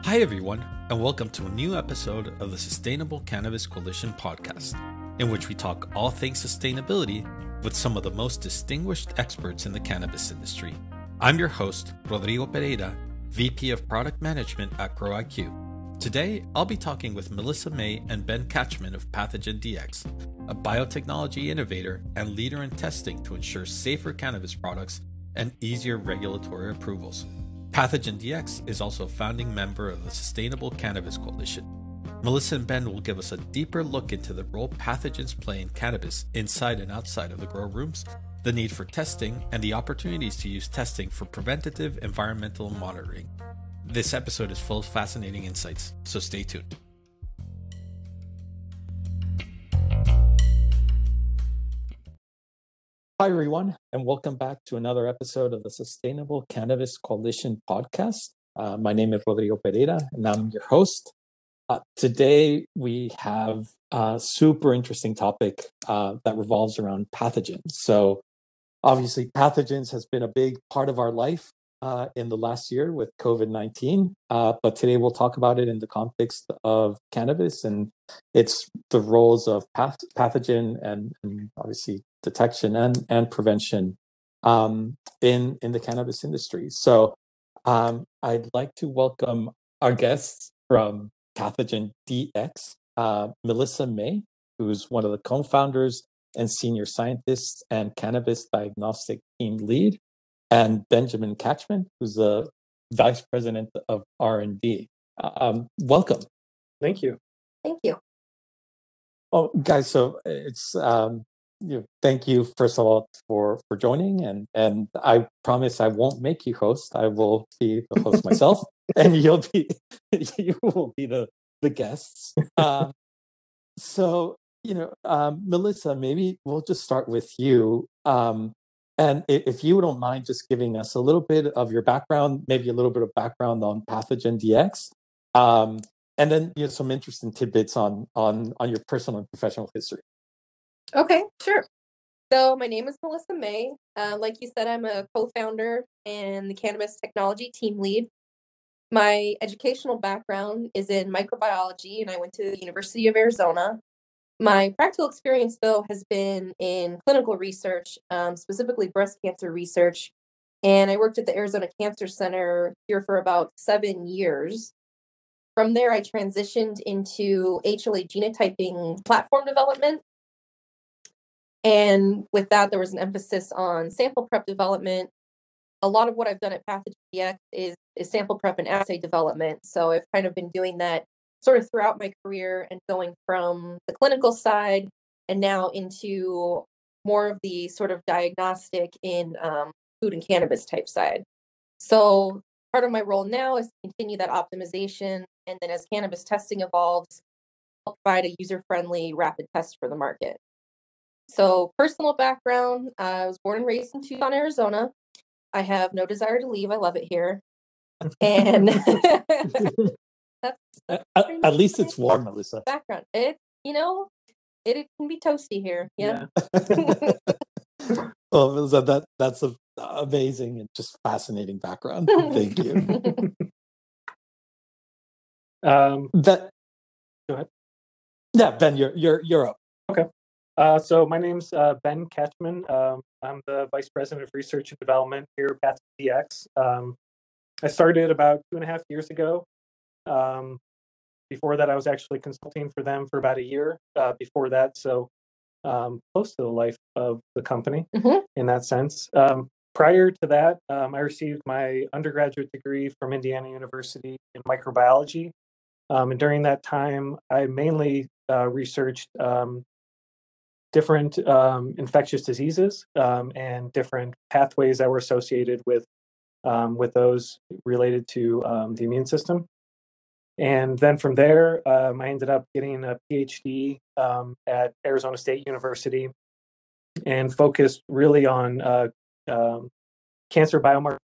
Hi, everyone, and welcome to a new episode of the Sustainable Cannabis Coalition podcast, in which we talk all things sustainability with some of the most distinguished experts in the cannabis industry. I'm your host, Rodrigo Pereira, VP of Product Management at GrowIQ. Today, I'll be talking with Melissa May and Ben Catchman of Pathogen DX, a biotechnology innovator and leader in testing to ensure safer cannabis products and easier regulatory approvals. Pathogen DX is also a founding member of the Sustainable Cannabis Coalition. Melissa and Ben will give us a deeper look into the role pathogens play in cannabis inside and outside of the grow rooms, the need for testing, and the opportunities to use testing for preventative environmental monitoring. This episode is full of fascinating insights, so stay tuned. Hi, everyone, and welcome back to another episode of the Sustainable Cannabis Coalition podcast. My name is Rodrigo Pereira, and I'm your host. Today, we have a super interesting topic that revolves around pathogens. So, obviously, pathogens has been a big part of our life in the last year with COVID-19, but today we'll talk about it in the context of cannabis and it's the roles of pathogen and obviously detection and prevention in the cannabis industry. So I'd like to welcome our guests from Pathogen DX, Melissa May, who's one of the co-founders and senior scientists and cannabis diagnostic team lead, and Benjamin Catchman, who's the vice president of R&D. Welcome. Thank you. Thank you. Oh, guys, so it's thank you first of all for joining, and I promise I won't make you host. I will be the host myself, and you will be the guests. So Melissa, maybe we'll just start with you. And if you don't mind just giving us a little bit of your background, maybe a little bit of background on Pathogen DX, and then some interesting tidbits on your personal and professional history. Okay, sure. So my name is Melissa May. Like you said, I'm a co-founder and the cannabis technology team lead. My educational background is in microbiology, and I went to the University of Arizona. My practical experience, though, has been in clinical research, specifically breast cancer research. And I worked at the Arizona Cancer Center here for about 7 years. From there, I transitioned into HLA genotyping platform development. And with that, there was an emphasis on sample prep development. A lot of what I've done at Pathogen DX is sample prep and assay development. So I've kind of been doing that sort of throughout my career and going from the clinical side and now into more of the sort of diagnostic in food and cannabis type side. So part of my role now is to continue that optimization. And then as cannabis testing evolves, I'll provide a user-friendly rapid test for the market. So personal background, I was born and raised in Tucson, Arizona. I have no desire to leave. I love it here. And at least it's warm, Melissa. Background. It can be toasty here. Yeah. Well, Melissa, that's an amazing and just fascinating background. Thank you. Go ahead. Yeah, Ben, you're up. Okay. So my name's Ben Catchman. I'm the vice president of research and development here at Pathogen DX. I started about 2.5 years ago. Before that, I was actually consulting for them for about a year before that. So close to the life of the company in that sense. Prior to that, I received my undergraduate degree from Indiana University in microbiology. And during that time, I mainly researched different infectious diseases and different pathways that were associated with those related to the immune system. And then from there, I ended up getting a PhD at Arizona State University and focused really on cancer biomarker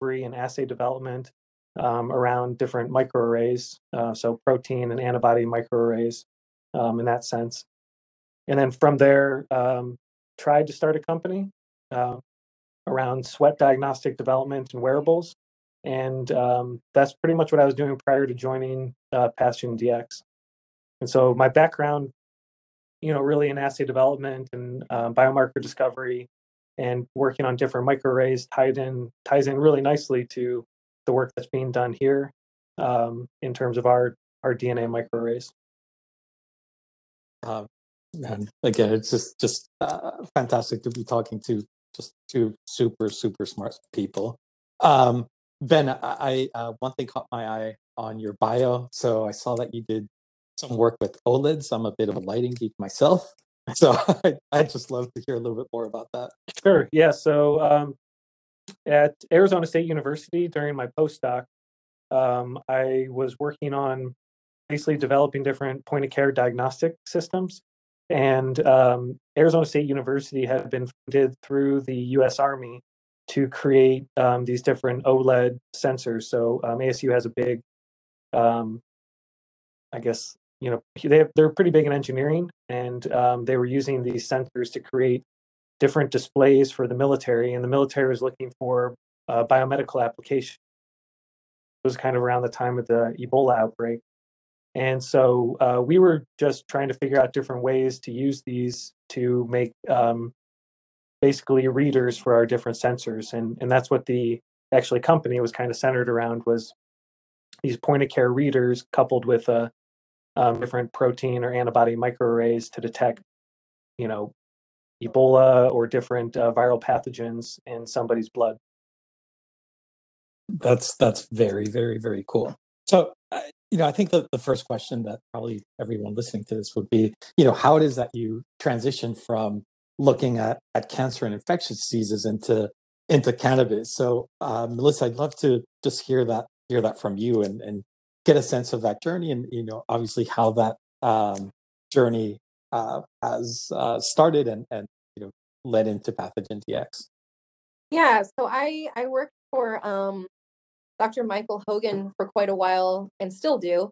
and assay development around different microarrays, so protein and antibody microarrays in that sense. And then from there, tried to start a company around sweat diagnostic development and wearables. And that's pretty much what I was doing prior to joining Pathogen DX. And so my background, really in assay development and biomarker discovery and working on different microarrays ties in really nicely to the work that's being done here in terms of our DNA microarrays. And again, it's just fantastic to be talking to just two super smart people. Ben, I one thing caught my eye on your bio. So I saw that you did some work with OLEDs. I'm a bit of a lighting geek myself, so I'd just love to hear a little bit more about that. Sure. Yeah. So at Arizona State University during my postdoc, I was working on basically developing different point-of-care diagnostic systems. And Arizona State University had been funded through the U.S. Army to create these different OLED sensors. So ASU has a big, I guess, they're pretty big in engineering, and they were using these sensors to create different displays for the military. And the military was looking for biomedical application. It was kind of around the time of the Ebola outbreak. And so we were just trying to figure out different ways to use these to make basically readers for our different sensors. And that's what the actually company was kind of centered around, was these point-of-care readers coupled with different protein or antibody microarrays to detect, Ebola or different viral pathogens in somebody's blood. That's very cool. So, I think the first question that probably everyone listening to this would be, how it is that you transition from looking at cancer and infectious diseases into cannabis. So, Melissa, I'd love to just hear that from you and get a sense of that journey, and obviously how that journey has started and led into Pathogen DX. Yeah, so I worked for Dr. Michael Hogan for quite a while and still do,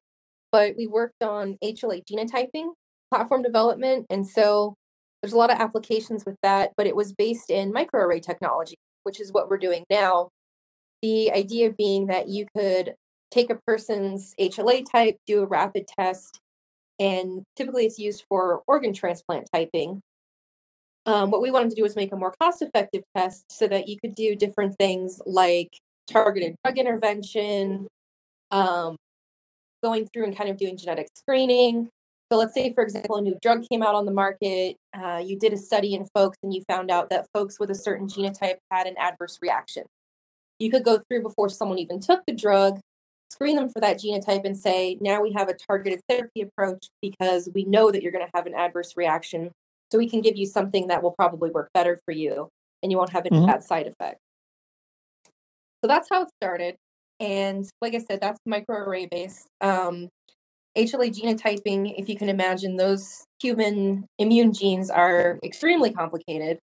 but we worked on HLA genotyping, platform development, and so there's a lot of applications with that, but it was based in microarray technology, which is what we're doing now. The idea being that you could take a person's HLA type, do a rapid test, and typically it's used for organ transplant typing. What we wanted to do was make a more cost-effective test so that you could do different things like targeted drug intervention, going through and kind of doing genetic screening. So let's say, for example, a new drug came out on the market. You did a study in folks and you found out that folks with a certain genotype had an adverse reaction. You could go through before someone even took the drug, screen them for that genotype and say, now we have a targeted therapy approach because we know that you're going to have an adverse reaction. So we can give you something that will probably work better for you and you won't have any bad side effects. So that's how it started. And like I said, that's microarray based. HLA genotyping, if you can imagine, those human immune genes are extremely complicated.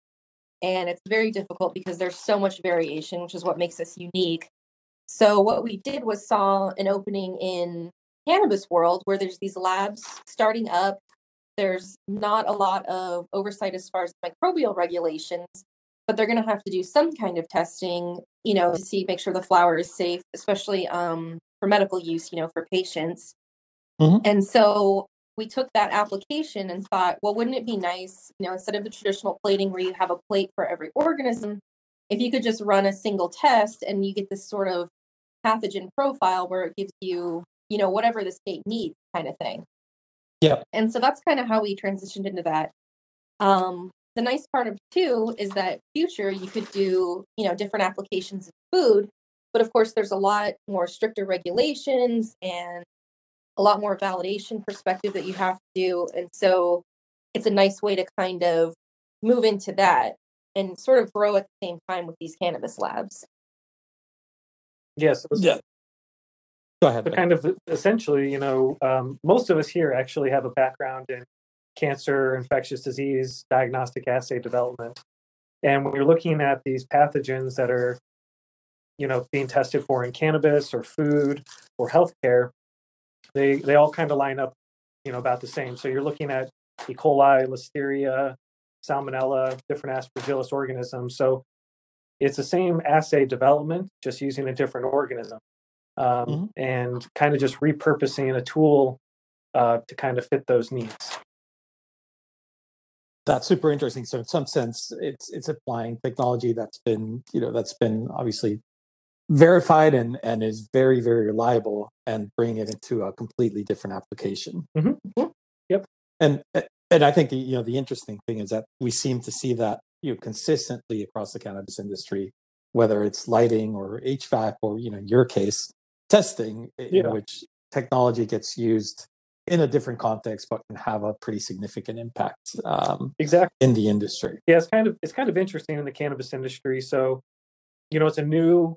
And it's very difficult because there's so much variation, which is what makes us unique. So what we did was saw an opening in cannabis world where there's these labs starting up. There's not a lot of oversight as far as microbial regulations, but they're going to have to do some kind of testing, to make sure the flower is safe, especially for medical use, for patients. And so we took that application and thought, well, wouldn't it be nice, instead of the traditional plating where you have a plate for every organism, if you could just run a single test and you get this sort of pathogen profile where it gives you, whatever the state needs kind of thing. Yeah. And so that's kind of how we transitioned into that. The nice part of too is that future you could do, different applications in food, but of course there's a lot more stricter regulations and a lot more validation perspective that you have to do. And so it's a nice way to kind of move into that and sort of grow at the same time with these cannabis labs. Yes. Yeah. Go ahead. So kind of essentially, most of us here actually have a background in cancer, infectious disease, diagnostic assay development. And when you're looking at these pathogens that are, being tested for in cannabis or food or healthcare, they all kind of line up, about the same. So you're looking at E. coli, Listeria, Salmonella, different Aspergillus organisms. So it's the same assay development, just using a different organism, and kind of just repurposing a tool to kind of fit those needs. That's super interesting. So in some sense, it's applying technology that's been obviously verified and is very, very reliable, and bringing it into a completely different application. Yep. And I think the interesting thing is that we seem to see that consistently across the cannabis industry, whether it's lighting or HVAC or in your case testing, in which technology gets used in a different context but can have a pretty significant impact exactly in the industry. Yeah, it's kind of interesting in the cannabis industry. So it's a new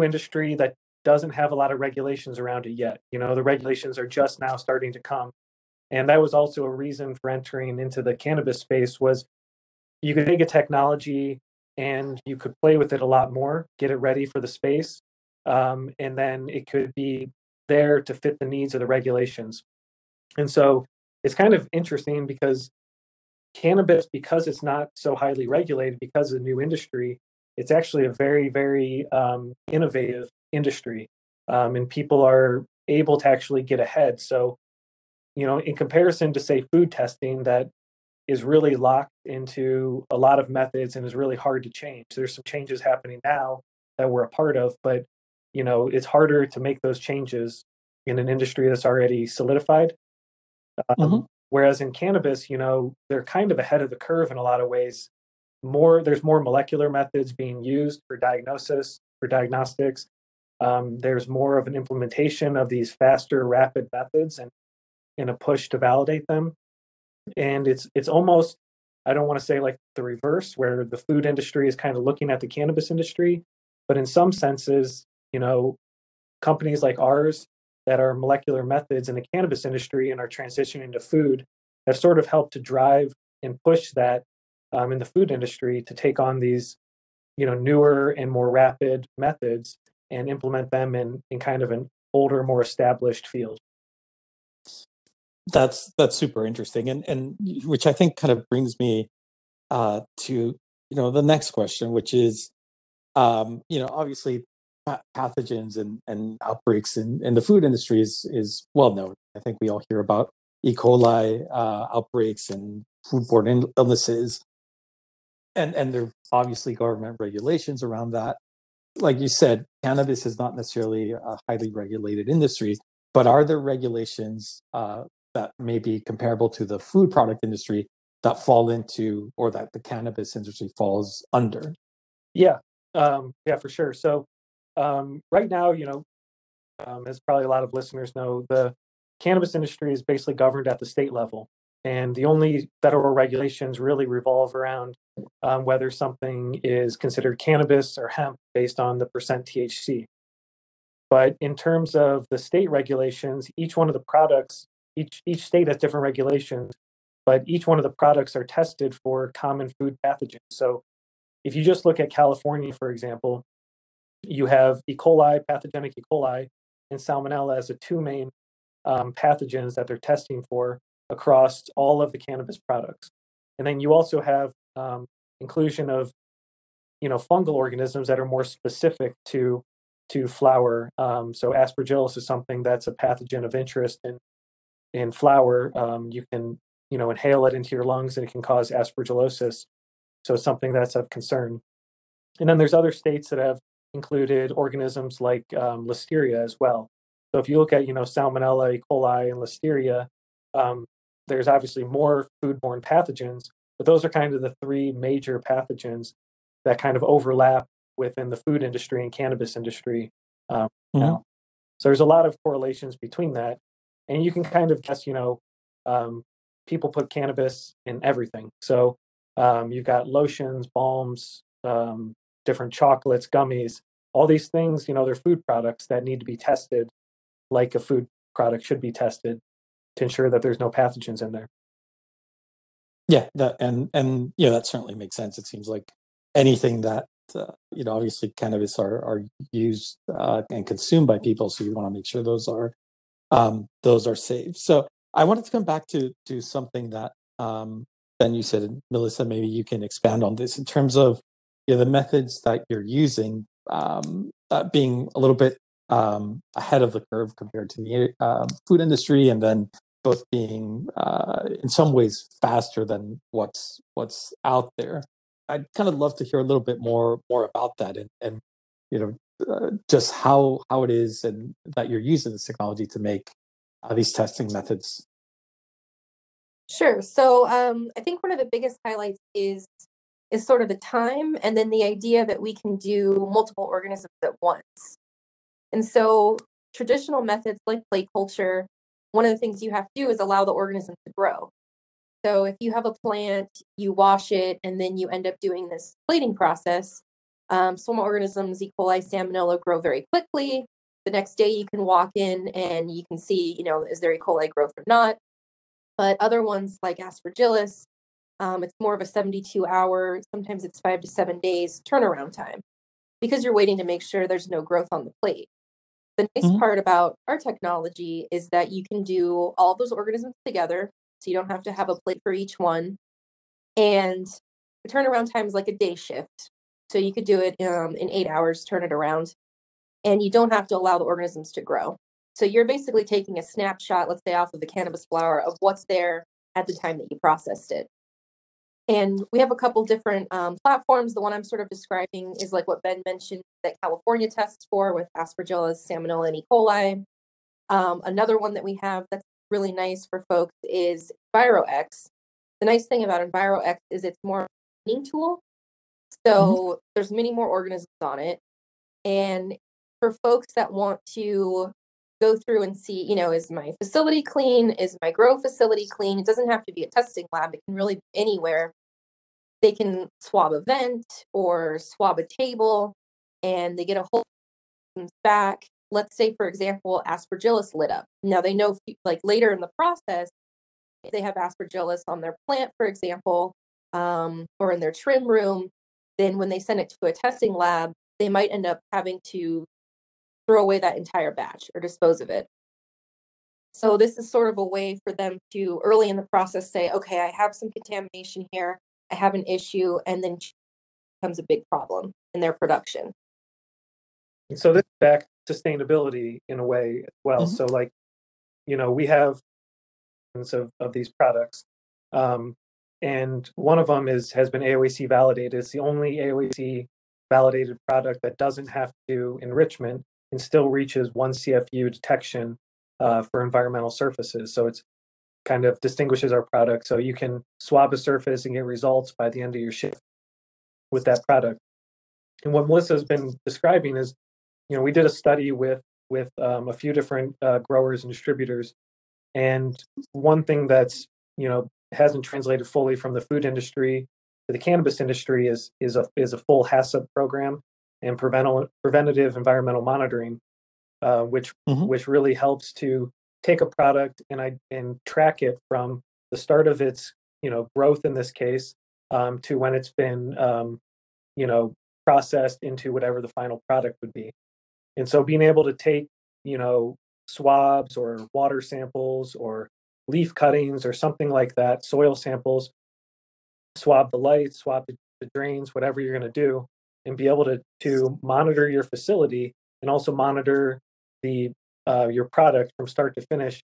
industry that doesn't have a lot of regulations around it yet. The regulations are just now starting to come. And that was also a reason for entering into the cannabis space, was you could take a technology and you could play with it a lot more, get it ready for the space, and then it could be there to fit the needs of the regulations. And so it's kind of interesting because cannabis, because it's not so highly regulated, because of the new industry, it's actually a very, very innovative industry, and people are able to actually get ahead. So, in comparison to, say, food testing, that is really locked into a lot of methods and is really hard to change. There's some changes happening now that we're a part of, but it's harder to make those changes in an industry that's already solidified. Whereas in cannabis, they're kind of ahead of the curve in a lot of ways. There's more molecular methods being used for diagnostics. There's more of an implementation of these faster, rapid methods, and in a push to validate them. And it's almost, I don't want to say like the reverse, where the food industry is kind of looking at the cannabis industry, but in some senses, companies like ours that are molecular methods in the cannabis industry and are transitioning to food have sort of helped to drive and push that in the food industry to take on these, newer and more rapid methods and implement them in kind of an older, more established field. That's super interesting, and which I think kind of brings me to the next question, which is obviously pathogens and outbreaks in the food industry is well known. I think we all hear about E. coli outbreaks and foodborne illnesses, and there are obviously government regulations around that. Like you said, cannabis is not necessarily a highly regulated industry, but are there regulations that may be comparable to the food product industry that fall into, or that the cannabis industry falls under? Yeah, for sure. So right now, as probably a lot of listeners know, the cannabis industry is basically governed at the state level. And the only federal regulations really revolve around whether something is considered cannabis or hemp based on the percent THC. But in terms of the state regulations, each one of the products, each state has different regulations, but each one of the products are tested for common food pathogens. So if you just look at California, for example, you have E. coli, pathogenic E. coli, and Salmonella as the two main pathogens that they're testing for across all of the cannabis products. And then you also have inclusion of fungal organisms that are more specific to flower. So Aspergillus is something that's a pathogen of interest in flower. You can inhale it into your lungs and it can cause aspergillosis. So it's something that's of concern. And then there's other states that have included organisms like Listeria as well. So if you look at Salmonella, E. coli, and Listeria, there's obviously more foodborne pathogens, but those are kind of the three major pathogens that kind of overlap within the food industry and cannabis industry now. So there's a lot of correlations between that, and you can kind of guess. People put cannabis in everything. So you've got lotions, balms, different chocolates, gummies, all these things. They're food products that need to be tested like a food product should be tested to ensure that there's no pathogens in there. Yeah, that certainly makes sense. It seems like anything that obviously cannabis are used and consumed by people, so you want to make sure those are safe. So I wanted to come back to something that Ben, you said, and Melissa, maybe you can expand on this in terms of the methods that you're using being a little bit ahead of the curve compared to the food industry, and then both being in some ways faster than what's out there. I'd kind of love to hear a little bit more about that, and just how it is and that you're using this technology to make these testing methods. Sure. So I think one of the biggest highlights is sort of the time, and then the idea that we can do multiple organisms at once. And so traditional methods like plate culture, one of the things you have to do is allow the organism to grow. So if you have a plant, you wash it, and then you end up doing this plating process. Some organisms, E. coli, Salmonella, grow very quickly. The next day you can walk in and you can see, is there E. coli growth or not? But other ones like Aspergillus, it's more of a 72-hour, sometimes it's 5 to 7 days turnaround time, because you're waiting to make sure there's no growth on the plate. The nice part about our technology is that you can do all those organisms together, so you don't have to have a plate for each one. And the turnaround time is like a day shift. So you could do it in 8 hours, turn it around, and you don't have to allow the organisms to grow. So you're basically taking a snapshot, let's say off of the cannabis flower, of what's there at the time that you processed it. And we have a couple different platforms. The one I'm sort of describing is like what Ben mentioned that California tests for with Aspergillus, Salmonella, and E. coli. Another one that we have that's really nice for folks is EnviroX. The nice thing about EnviroX is it's more of a cleaning tool. So there's many more organisms on it. And for folks that want to go through and see, is my facility clean? Is my grow facility clean? It doesn't have to be a testing lab. It can really be anywhere. They can swab a vent or swab a table, and they get a whole back. Let's say, for example, Aspergillus lit up. Now they know, like later in the process, if they have Aspergillus on their plant, for example, or in their trim room, then when they send it to a testing lab, they might end up having to throw away that entire batch or dispose of it. So this is sort of a way for them to early in the process say, okay, I have some contamination here, I have an issue, and then becomes a big problem in their production. And so this is back to sustainability in a way as well. So like, we have of these products. And one of them has been AOAC validated. It's the only AOAC validated product that doesn't have to do enrichment and still reaches 1 CFU detection for environmental surfaces. So it's kind of distinguishes our product. So you can swab a surface and get results by the end of your shift with that product. And what Melissa's been describing is, we did a study with a few different growers and distributors. And one thing that's, hasn't translated fully from the food industry to the cannabis industry is a full HACCP program and preventative environmental monitoring, which really helps to take a product and track it from the start of its growth in this case to when it's been processed into whatever the final product would be. And so being able to take swabs or water samples or leaf cuttings or something like that, soil samples, swab the lights, swab the drains, whatever you're going to do, and be able to monitor your facility and also monitor the your product from start to finish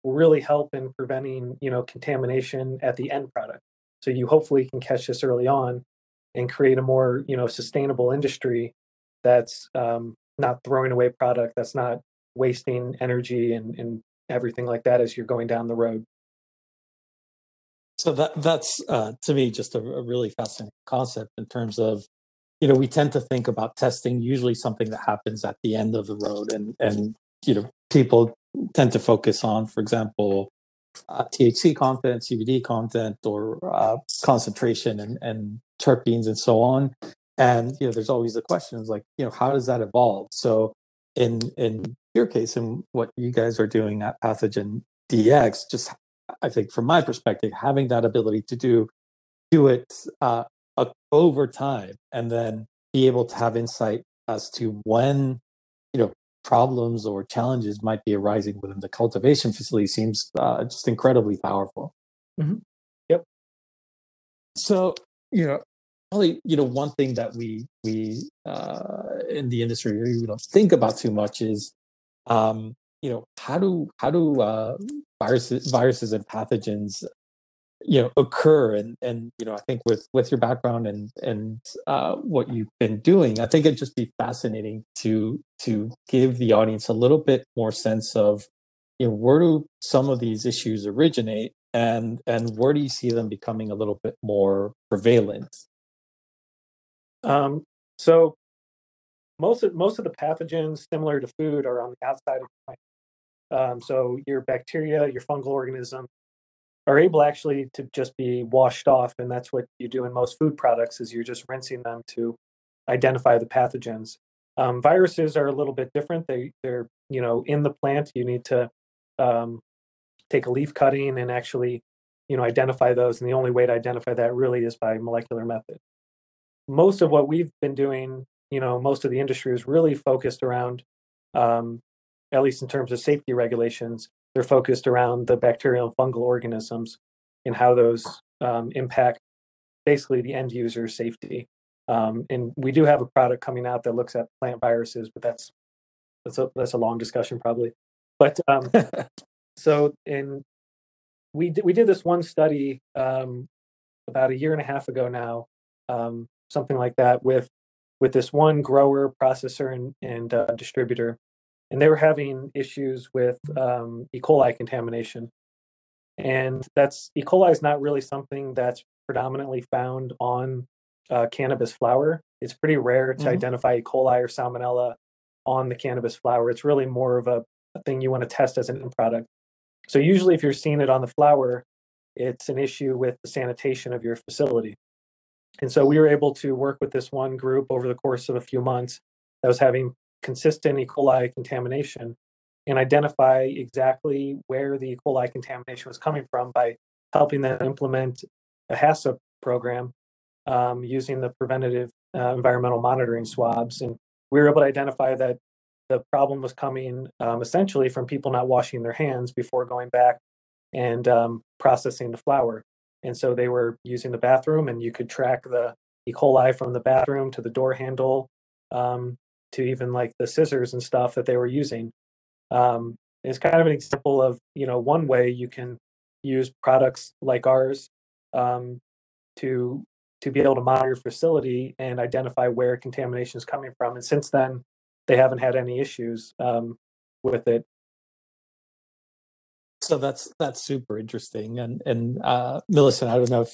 will really help in preventing contamination at the end product. So you hopefully can catch this early on and create a more sustainable industry that's not throwing away product, that's not wasting energy and everything like that as you're going down the road. So that's to me just a really fascinating concept in terms of, we tend to think about testing usually something that happens at the end of the road, and people tend to focus on, for example, THC content, CBD content, or concentration and terpenes and so on. And there's always the questions like, how does that evolve? So in your case and what you guys are doing at Pathogen DX, just I think from my perspective, having that ability to do it over time and then be able to have insight as to when problems or challenges might be arising within the cultivation facility seems just incredibly powerful. Yep. So probably, one thing that we in the industry we don't think about too much is, how do viruses and pathogens occur, and I think with your background and what you've been doing, I think it'd just be fascinating to give the audience a little bit more sense of where do some of these issues originate, and where do you see them becoming a little bit more prevalent. So most of the pathogens similar to food are on the outside of the plant. So your bacteria, your fungal organism are able actually to just be washed off, and that's what you do in most food products is you're just rinsing them to identify the pathogens. Viruses are a little bit different. They're in the plant. You need to um, take a leaf cutting and actually identify those, and the only way to identify that really is by molecular method. Most of what we've been doing, most of the industry is really focused around, at least in terms of safety regulations, they're focused around the bacterial and fungal organisms and how those impact basically the end user safety. And we do have a product coming out that looks at plant viruses, but that's a long discussion probably. But so we did this one study about a year and a half ago now, something like that, with this one grower, processor, and distributor, and they were having issues with E. coli contamination. And that's E. coli is not really something that's predominantly found on cannabis flower. It's pretty rare to identify E. coli or salmonella on the cannabis flower. It's really more of a thing you want to test as an end product. So usually, if you're seeing it on the flower, it's an issue with the sanitation of your facility. And so we were able to work with this one group over the course of a few months that was having consistent E. coli contamination and identify exactly where the E. coli contamination was coming from by helping them implement a HACCP program using the preventative environmental monitoring swabs. And we were able to identify that the problem was coming essentially from people not washing their hands before going back and processing the flower. And so they were using the bathroom, and you could track the E. coli from the bathroom to the door handle, to even like the scissors and stuff that they were using. It's kind of an example of one way you can use products like ours to be able to monitor your facility and identify where contamination is coming from. And since then, they haven't had any issues with it. So that's super interesting, and Millicent, I don't know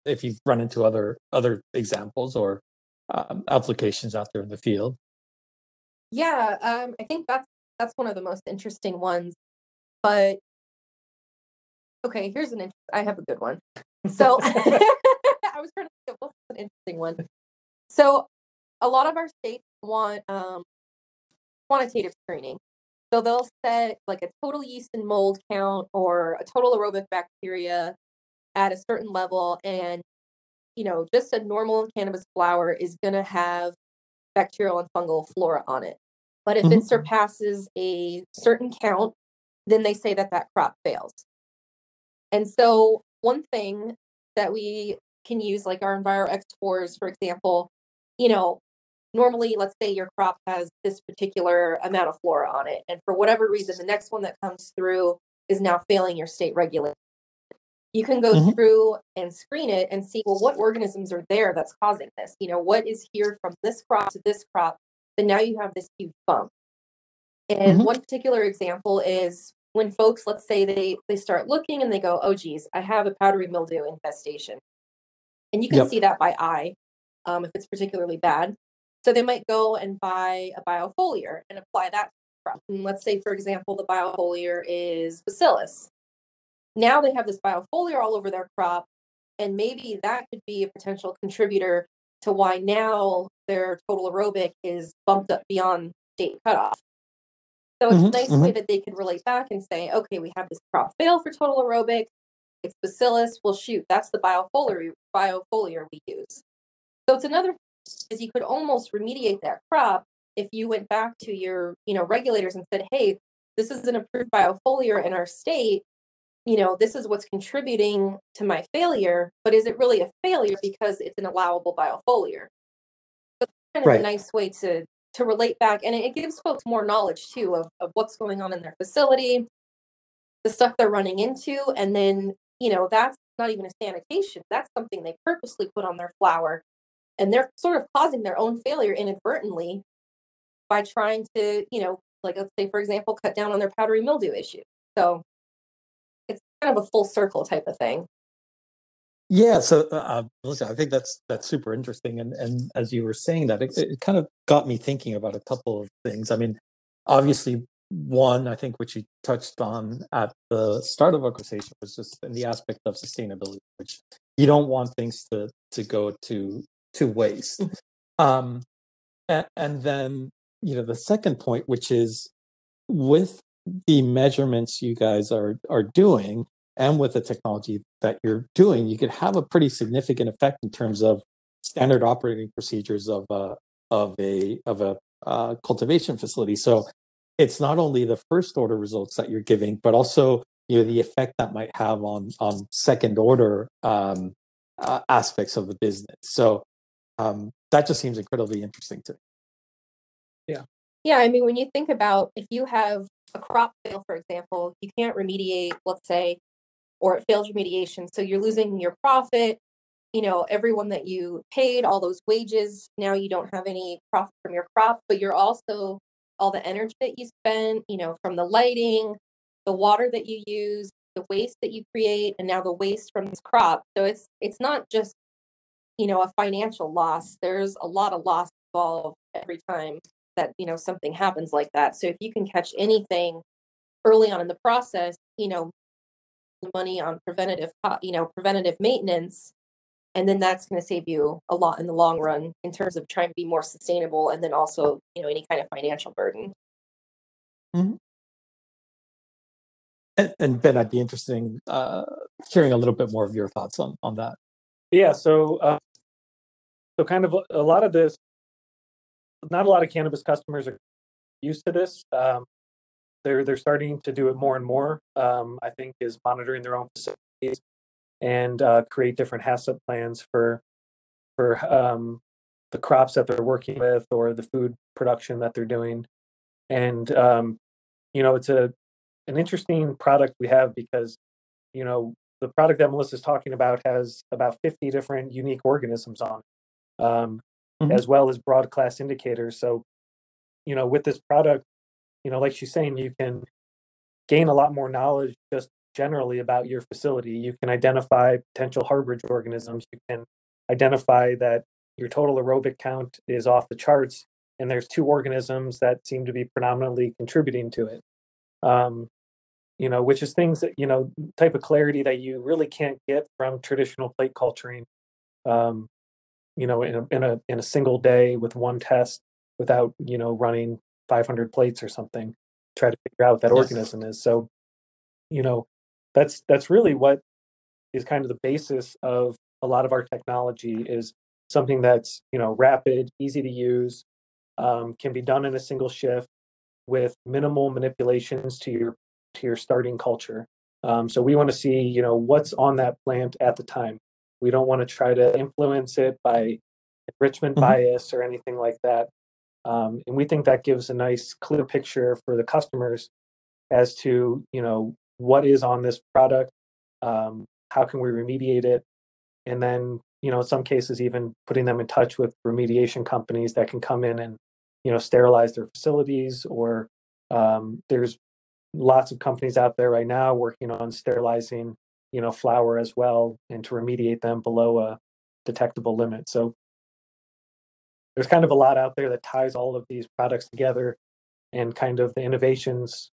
if you've run into other examples or applications out there in the field. Yeah, I think that's one of the most interesting ones. But okay, I have a good one. So I was trying to think of what's an interesting one. So a lot of our states want quantitative screening. So they'll set like a total yeast and mold count or a total aerobic bacteria at a certain level, and just a normal cannabis flower is going to have bacterial and fungal flora on it. But if it surpasses a certain count, then they say that crop fails. And so one thing that we can use, like our EnviroX4s, for example, normally, let's say your crop has this particular amount of flora on it, and for whatever reason, the next one that comes through is now failing your state regulation. You can go through and screen it and see, well, what organisms are there that's causing this? What is here from this crop to this crop? But now you have this huge bump. And one particular example is when folks, let's say they start looking and they go, oh, geez, I have a powdery mildew infestation. And you can see that by eye if it's particularly bad. So they might go and buy a biofoliar and apply that to the crop. And let's say, for example, the biofoliar is bacillus. Now they have this biofoliar all over their crop, and maybe that could be a potential contributor to why now their total aerobic is bumped up beyond state cutoff. So it's a nice way that they can relate back and say, okay, we have this crop fail for total aerobic. It's bacillus. Well, shoot, that's the biofoliar we use. So it's another, is you could almost remediate that crop if you went back to your regulators and said, hey, this is an approved biofoliar in our state. this is what's contributing to my failure, but is it really a failure because it's an allowable biofoliar? So it's kind of a nice way to relate back, and it gives folks more knowledge too of what's going on in their facility, the stuff they're running into, and then that's not even a sanitation. That's something they purposely put on their flower, and they're sort of causing their own failure inadvertently by trying to, like let's say for example, cut down on their powdery mildew issue. So it's kind of a full circle type of thing. Yeah, so listen, I think that's super interesting, and as you were saying that, it kind of got me thinking about a couple of things. I mean, obviously, one I think which you touched on at the start of our conversation was just in the aspect of sustainability, which you don't want things to go to waste. And then the second point, which is with the measurements you guys are doing and with the technology that you're doing, you could have a pretty significant effect in terms of standard operating procedures of a cultivation facility. So it's not only the first order results that you're giving, but also the effect that might have on second order aspects of the business. So that just seems incredibly interesting to me. Yeah, I mean, when you think about if you have a crop fail, for example, you can't remediate, let's say, or it fails remediation. So you're losing your profit, everyone that you paid, all those wages. Now you don't have any profit from your crop, but you're also all the energy that you spend, from the lighting, the water that you use, the waste that you create, and now the waste from this crop. So it's not just, a financial loss. There's a lot of loss involved every time that, something happens like that. So if you can catch anything early on in the process, money on preventative maintenance, and then that's going to save you a lot in the long run in terms of trying to be more sustainable, and then also any kind of financial burden. Mm-hmm. And Ben, I'd be interested in hearing a little bit more of your thoughts on that. Yeah, so kind of a lot of this, not a lot of cannabis customers are used to this. They're starting to do it more and more. I think is monitoring their own facilities and create different HACCP plans for the crops that they're working with or the food production that they're doing. And it's an interesting product we have because the product that Melissa's talking about has about 50 different unique organisms on it, as well as broad class indicators. So with this product, like she's saying, you can gain a lot more knowledge just generally about your facility. You can identify potential harborage organisms. You can identify that your total aerobic count is off the charts, and there's 2 organisms that seem to be predominantly contributing to it. Which is things that, type of clarity that you really can't get from traditional plate culturing, in a single day with one test without, running 500 plates or something, try to figure out what that organism is. So, that's really what is kind of the basis of a lot of our technology is something that's, rapid, easy to use, can be done in a single shift with minimal manipulations to your starting culture. So we want to see, what's on that plant at the time. We don't want to try to influence it by enrichment bias or anything like that. And we think that gives a nice, clear picture for the customers as to, what is on this product, how can we remediate it, and then, in some cases, even putting them in touch with remediation companies that can come in and, sterilize their facilities. Or there's lots of companies out there right now working on sterilizing, flower as well, and to remediate them below a detectable limit. So there's kind of a lot out there that ties all of these products together, and kind of the innovations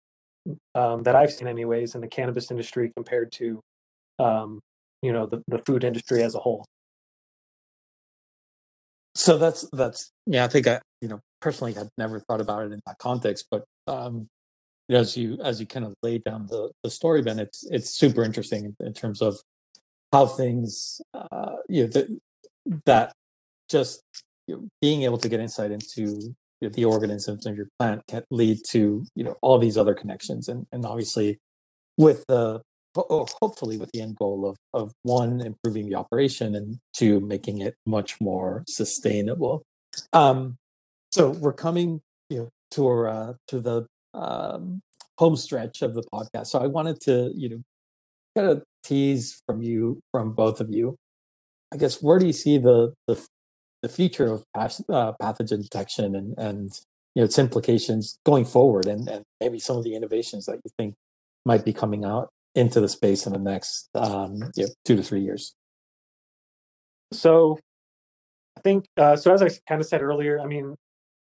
that I've seen anyways in the cannabis industry compared to, the food industry as a whole. So that's I think I personally had never thought about it in that context, but as you kind of lay down the story, Ben, it's super interesting in terms of how things that just being able to get insight into the organisms of your plant can lead to all these other connections, and obviously with the hopefully with the end goal of one, improving the operation, and two, making it much more sustainable. So we're coming, to the home stretch of the podcast. So I wanted to, kind of tease from both of you. I guess, where do you see the future of pathogen detection and its implications going forward, and maybe some of the innovations that you think might be coming out into the space in the next 2 to 3 years? So I think, so as I kind of said earlier, I mean,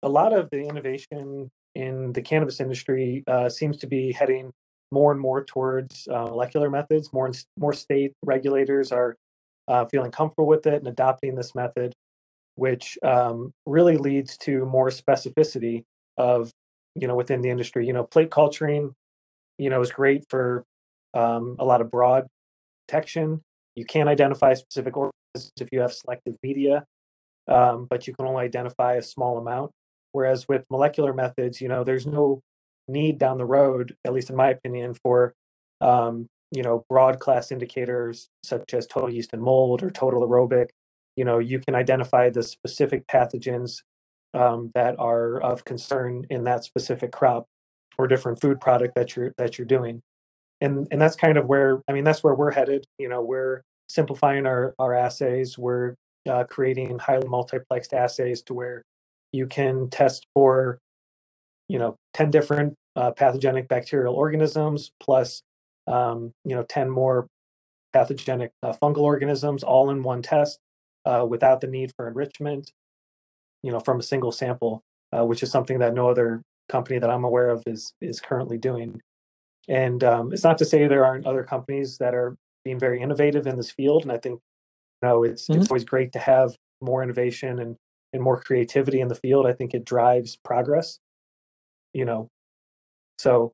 a lot of the innovation in the cannabis industry seems to be heading more and more towards molecular methods. More state regulators are feeling comfortable with it and adopting this method, which really leads to more specificity of, within the industry. Plate culturing, is great for a lot of broad detection. You can identify specific organisms if you have selective media, but you can only identify a small amount. Whereas with molecular methods, there's no need down the road, at least in my opinion, for broad class indicators such as total yeast and mold or total aerobic. You can identify the specific pathogens that are of concern in that specific crop or different food product that you're doing. And that's kind of where, I mean, that's where we're headed. We're simplifying our assays. We're creating highly multiplexed assays to where you can test for 10 different pathogenic bacterial organisms plus 10 more pathogenic fungal organisms all in one test without the need for enrichment from a single sample, which is something that no other company that I'm aware of is currently doing. And it's not to say there aren't other companies that are being very innovative in this field, and I think it's always great to have more innovation and more creativity in the field. I think it drives progress. So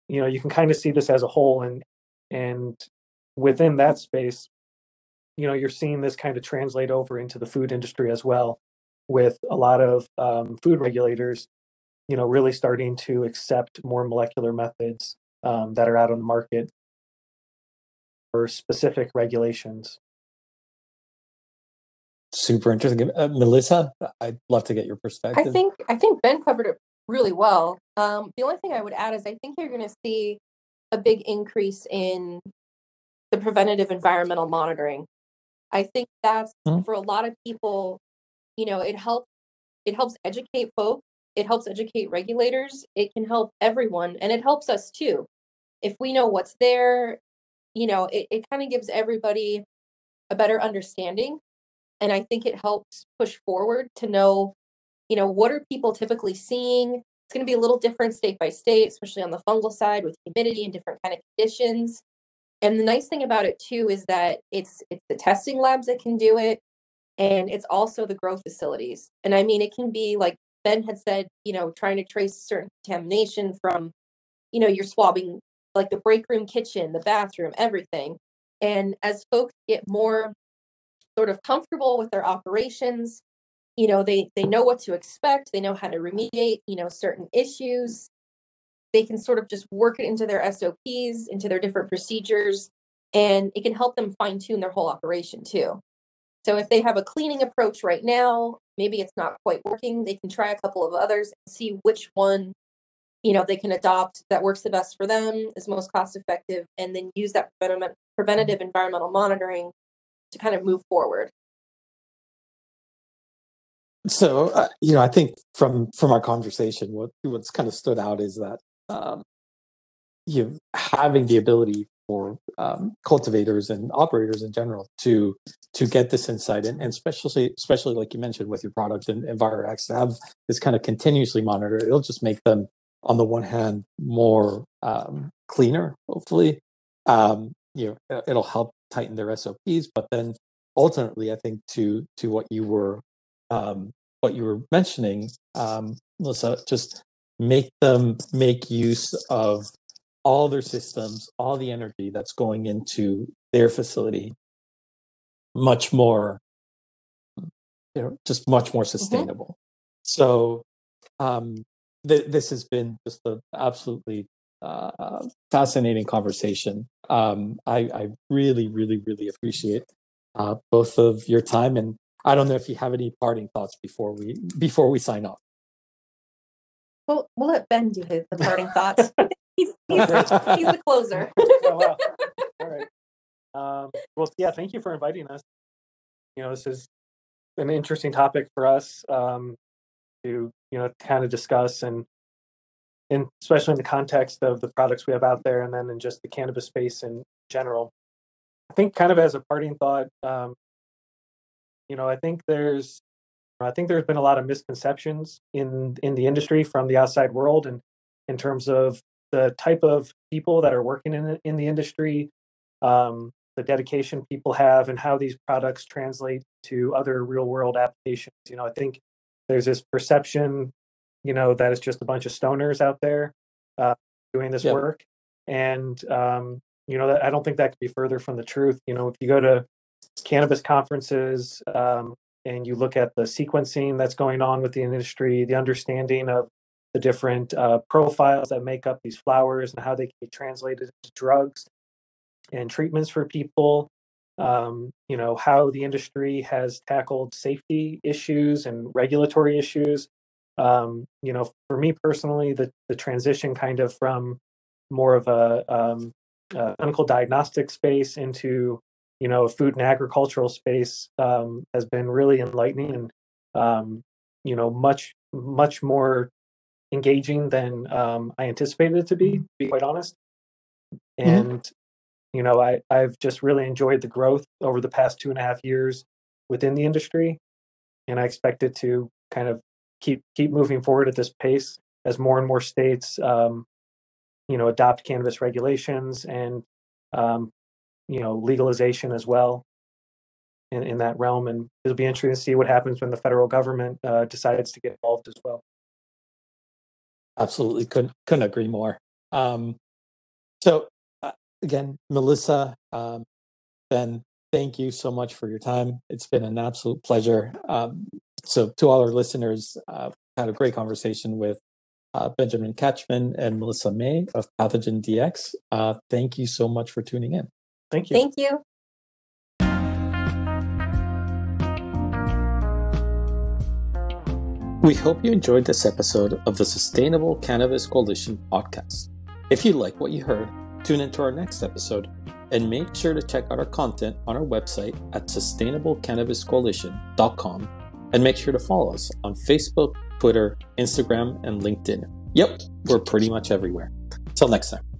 you can kind of see this as a whole, and within that space, you're seeing this kind of translate over into the food industry as well, with a lot of food regulators, really starting to accept more molecular methods that are out on the market for specific regulations. Super interesting. Melissa, I'd love to get your perspective. I think Ben covered it really well. The only thing I would add is I think you're going to see a big increase in the preventative environmental monitoring. I think that's for a lot of people, it helps educate folks, it helps educate regulators, it can help everyone, and it helps us too. If we know what's there, it kind of gives everybody a better understanding. And I think it helps push forward to know, what are people typically seeing? It's going to be a little different state by state, especially on the fungal side with humidity and different kind of conditions. And the nice thing about it too is that it's the testing labs that can do it, and it's also the grow facilities. And I mean, it can be like Ben had said, trying to trace certain contamination from, you're swabbing like the break room, kitchen, the bathroom, everything. And as folks get more sort of comfortable with their operations, they know what to expect, they know how to remediate, certain issues. They can sort of just work it into their SOPs, into their different procedures, and it can help them fine tune their whole operation too. So if they have a cleaning approach right now, maybe it's not quite working, they can try a couple of others and see which one, they can adopt that works the best for them, is most cost effective, and then use that preventative environmental monitoring to kind of move forward. So, I think from our conversation, what's kind of stood out is that having the ability for cultivators and operators in general to get this insight, and especially like you mentioned with your product and EnviroX, to have this kind of continuously monitor, it'll just make them, on the one hand, more cleaner, hopefully. It'll help tighten their SOPs, but then ultimately, I think to what you were mentioning, Melissa, just make them make use of all their systems, all the energy that's going into their facility, much more, just much more sustainable. So this has been just an absolutely fascinating conversation. I really, really, really appreciate both of your time, and I don't know if you have any parting thoughts before we sign off. Well, we'll let Ben do the parting thoughts. he's the closer. Oh, wow. All right. Well, yeah, thank you for inviting us. This is an interesting topic for us to kind of discuss, and especially in the context of the products we have out there, and then in just the cannabis space in general. I think kind of as a parting thought, I think there's been a lot of misconceptions in the industry from the outside world, and in terms of the type of people that are working in the industry, the dedication people have, and how these products translate to other real world applications. I think there's this perception, that it's just a bunch of stoners out there doing this work, and I don't think that could be further from the truth. If you go to cannabis conferences and you look at the sequencing that's going on with the industry, the understanding of the different profiles that make up these flowers and how they can be translated into drugs and treatments for people, how the industry has tackled safety issues and regulatory issues. For me personally, the transition kind of from more of a clinical diagnostic space into a food and agricultural space has been really enlightening, and much more engaging than I anticipated it to be quite honest. And I've just really enjoyed the growth over the past 2.5 years within the industry, and I expect it to kind of keep moving forward at this pace as more and more states adopt cannabis regulations and legalization as well in that realm. And it'll be interesting to see what happens when the federal government decides to get involved as well. Absolutely, couldn't agree more. So again, Melissa, Ben, thank you so much for your time. It's been an absolute pleasure. So to all our listeners, had a great conversation with Benjamin Catchman and Melissa May of Pathogen DX. Thank you so much for tuning in. Thank you. Thank you. We hope you enjoyed this episode of the Sustainable Cannabis Coalition podcast. If you like what you heard, tune into our next episode, and make sure to check out our content on our website at sustainablecannabiscoalition.com, and make sure to follow us on Facebook, Twitter, Instagram, and LinkedIn. Yep, we're pretty much everywhere. Till next time.